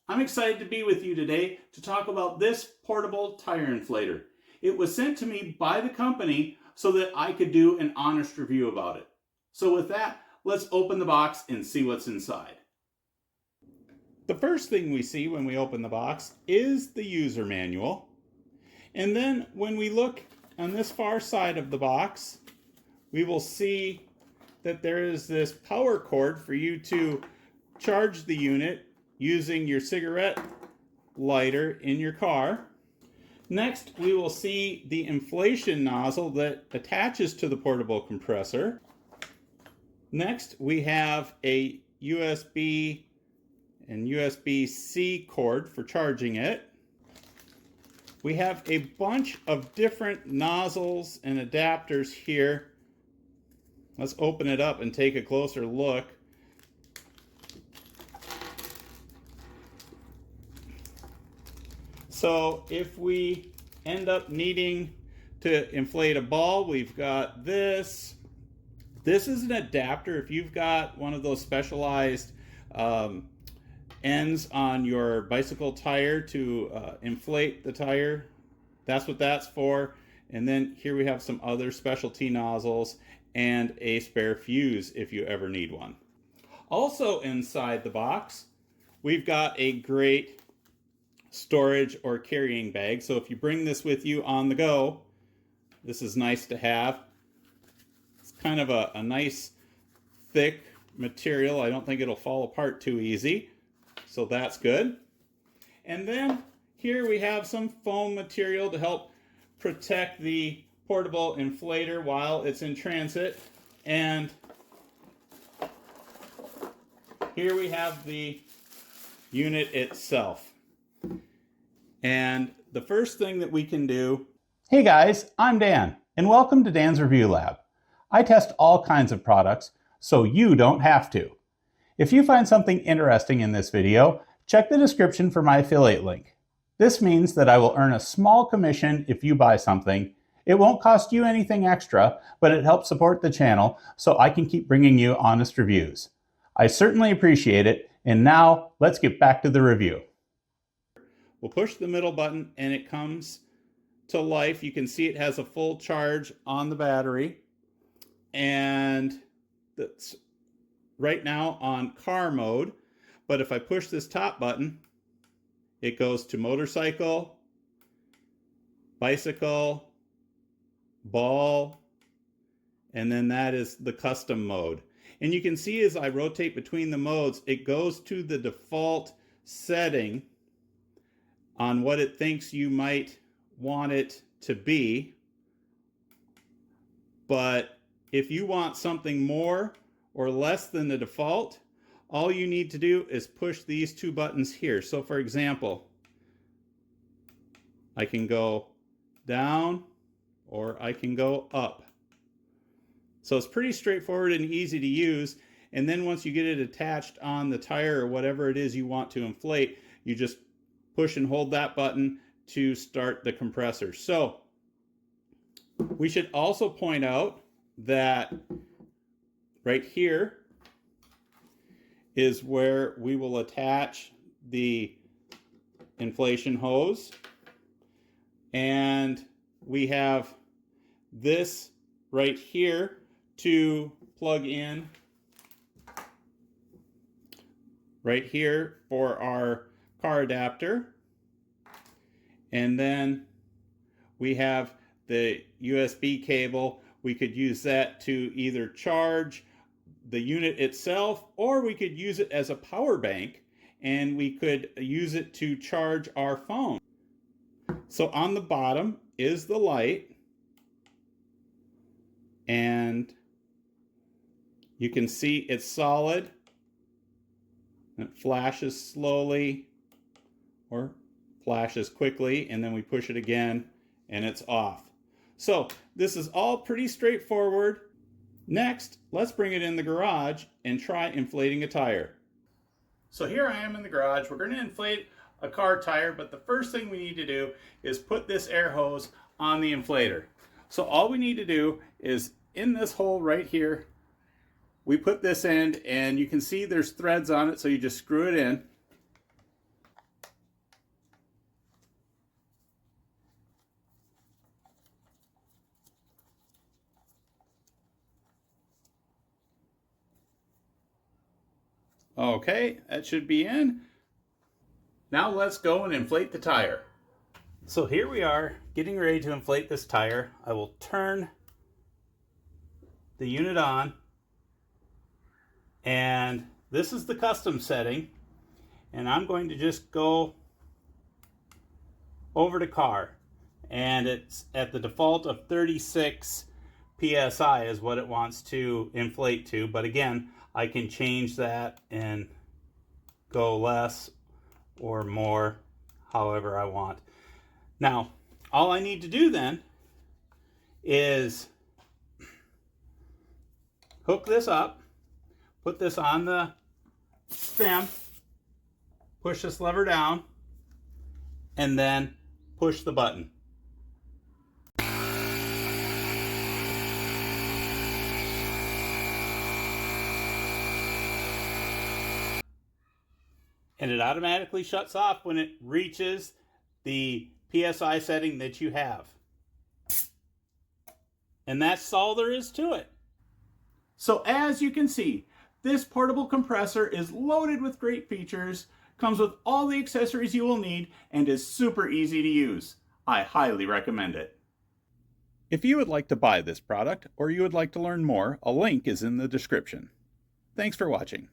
I'm excited to be with you today to talk about this portable tire inflator. It was sent to me by the company so that I could do an honest review about it. So with that, let's open the box and see what's inside. The first thing we see when we open the box is the user manual. And then when we look on this far side of the box, we will see that there is this power cord for you to charge the unit using your cigarette lighter in your car. Next, we will see the inflation nozzle that attaches to the portable compressor. Next, we have a USB and USB-C cord for charging it. We have a bunch of different nozzles and adapters here. Let's open it up and take a closer look. So if we end up needing to inflate a ball, we've got this. This is an adapter. If you've got one of those specialized ends on your bicycle tire to inflate the tire, that's what that's for. And then here we have some other specialty nozzles and a spare fuse if you ever need one. Also inside the box, we've got a great storage or carrying bag. So if you bring this with you on the go, this is nice to have. It's kind of a nice thick material. I don't think it'll fall apart too easy. So that's good. And then here we have some foam material to help protect the portable inflator while it's in transit. And here we have the unit itself. And the first thing that we can do... Hey guys, I'm Dan, and welcome to Dan's Review Lab. I test all kinds of products, so you don't have to. If you find something interesting in this video, check the description for my affiliate link. This means that I will earn a small commission if you buy something. It won't cost you anything extra, but it helps support the channel so I can keep bringing you honest reviews. I certainly appreciate it, and now let's get back to the review. We'll push the middle button and it comes to life. You can see it has a full charge on the battery, and that's right now on car mode. But if I push this top button, it goes to motorcycle, bicycle, ball, and then that is the custom mode. And you can see as I rotate between the modes, it goes to the default setting on what it thinks you might want it to be. But if you want something more or less than the default, all you need to do is push these two buttons here. So for example, I can go down or I can go up. So it's pretty straightforward and easy to use. And then once you get it attached on the tire or whatever it is you want to inflate, you just push and hold that button to start the compressor. So we should also point out that right here is where we will attach the inflation hose. And we have this right here to plug in right here for our car adapter. And then we have the USB cable. We could use that to either charge the unit itself, or we could use it as a power bank, and we could use it to charge our phone. So on the bottom is the light, and you can see it's solid. It flashes slowly or flashes quickly, and then we push it again and it's off. So this is all pretty straightforward. Next, let's bring it in the garage and try inflating a tire. So here I am in the garage. We're going to inflate a car tire, but the first thing we need to do is put this air hose on the inflator. So all we need to do is in this hole right here, we put this in, and you can see there's threads on it, so you just screw it in. Okay, that should be in. Now let's go and inflate the tire. So here we are getting ready to inflate this tire. I will turn the unit on, and this is the custom setting, and I'm going to just go over to car, and it's at the default of 36 psi is what it wants to inflate to, but again I can change that and go less or more however I want. Now all I need to do then is hook this up, put this on the stem, push this lever down, and then push the button. And it automatically shuts off when it reaches the PSI setting that you have. And that's all there is to it. So as you can see, this portable compressor is loaded with great features, comes with all the accessories you will need, and is super easy to use. I highly recommend it. If you would like to buy this product or you would like to learn more, a link is in the description. Thanks for watching.